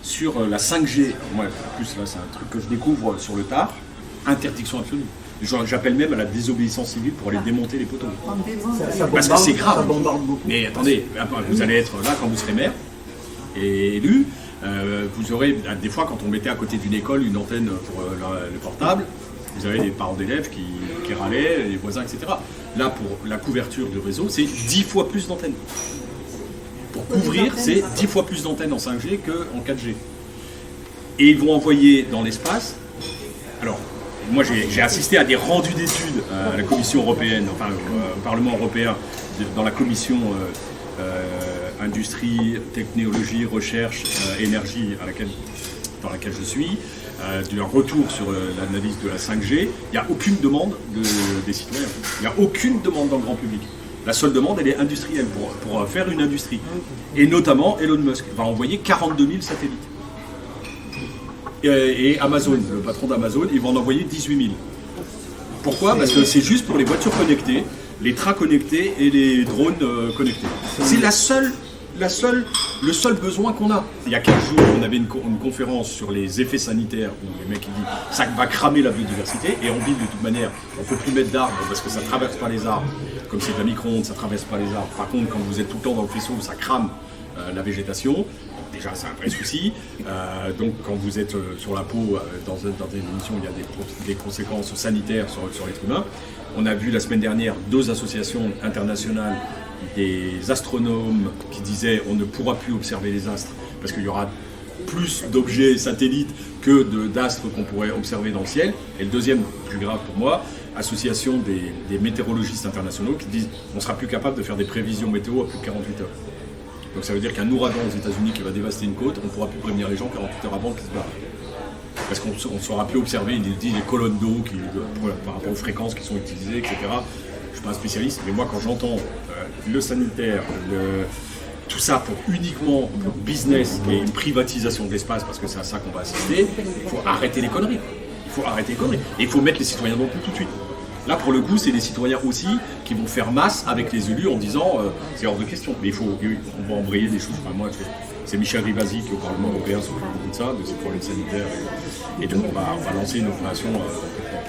sur la 5G. Moi, en plus, là, c'est un truc que je découvre sur le tard. Interdiction absolue. J'appelle même à la désobéissance civile pour aller démonter les poteaux. Parce que c'est grave. Mais attendez, vous allez être là quand vous serez maire et élu. Vous aurez, des fois, quand on mettait à côté d'une école une antenne pour le portable, vous avez des parents d'élèves qui râlaient, les voisins, etc. Là, pour la couverture du réseau, c'est 10 fois plus d'antennes. Pour couvrir, c'est 10 fois plus d'antennes en 5G qu'en 4G. Et ils vont envoyer dans l'espace. Alors, moi, j'ai assisté à des rendus d'études à la Commission européenne, enfin au Parlement européen, dans la commission industrie, technologie, recherche, énergie dans laquelle je suis, d'un retour sur l'analyse de la 5G. Il n'y a aucune demande des citoyens. Il n'y a aucune demande dans le grand public. La seule demande, elle est industrielle, pour faire une industrie. Et notamment, Elon Musk va envoyer 42 000 satellites. Et Amazon, le patron d'Amazon, ils vont en envoyer 18 000. Pourquoi? Parce que c'est juste pour les voitures connectées, les trains connectés et les drones connectés. C'est le seul besoin qu'on a. Il y a 15 jours, on avait une conférence sur les effets sanitaires où les mecs disent ça va cramer la biodiversité et on dit de toute manière, on ne peut plus mettre d'arbres parce que ça ne traverse pas les arbres. Comme c'est de la micro-ondes, ça ne traverse pas les arbres. Par contre, quand vous êtes tout le temps dans le faisceau, ça crame la végétation. Déjà, c'est un vrai souci. Donc, quand vous êtes sur la peau, dans une émission, il y a des conséquences sanitaires sur l'être humain. On a vu la semaine dernière 2 associations internationales, des astronomes qui disaient on ne pourra plus observer les astres parce qu'il y aura plus d'objets satellites que d'astres qu'on pourrait observer dans le ciel. Et le deuxième, plus grave pour moi, association des météorologistes internationaux qui disent on ne sera plus capable de faire des prévisions météo à plus de 48 heures. Donc ça veut dire qu'un ouragan aux États-Unis qui va dévaster une côte, on ne pourra plus prévenir les gens 48 heures avant qu'ils se barrent. Parce qu'on ne saura plus observer, il dit les colonnes d'eau par rapport aux fréquences qui sont utilisées, etc. Je ne suis pas un spécialiste, mais moi quand j'entends le sanitaire, tout ça uniquement pour business et une privatisation de l'espace, parce que c'est à ça qu'on va assister, il faut arrêter les conneries. Et il faut mettre les citoyens dans le coup tout de suite. Là, pour le coup, c'est les citoyens aussi qui vont faire masse avec les élus en disant c'est hors de question. Mais on va embrayer des choses. Enfin, moi, c'est Michel Rivasi qui, au Parlement européen, s'occupe beaucoup de ça, de ces problèmes sanitaires. Et donc, on va lancer une opération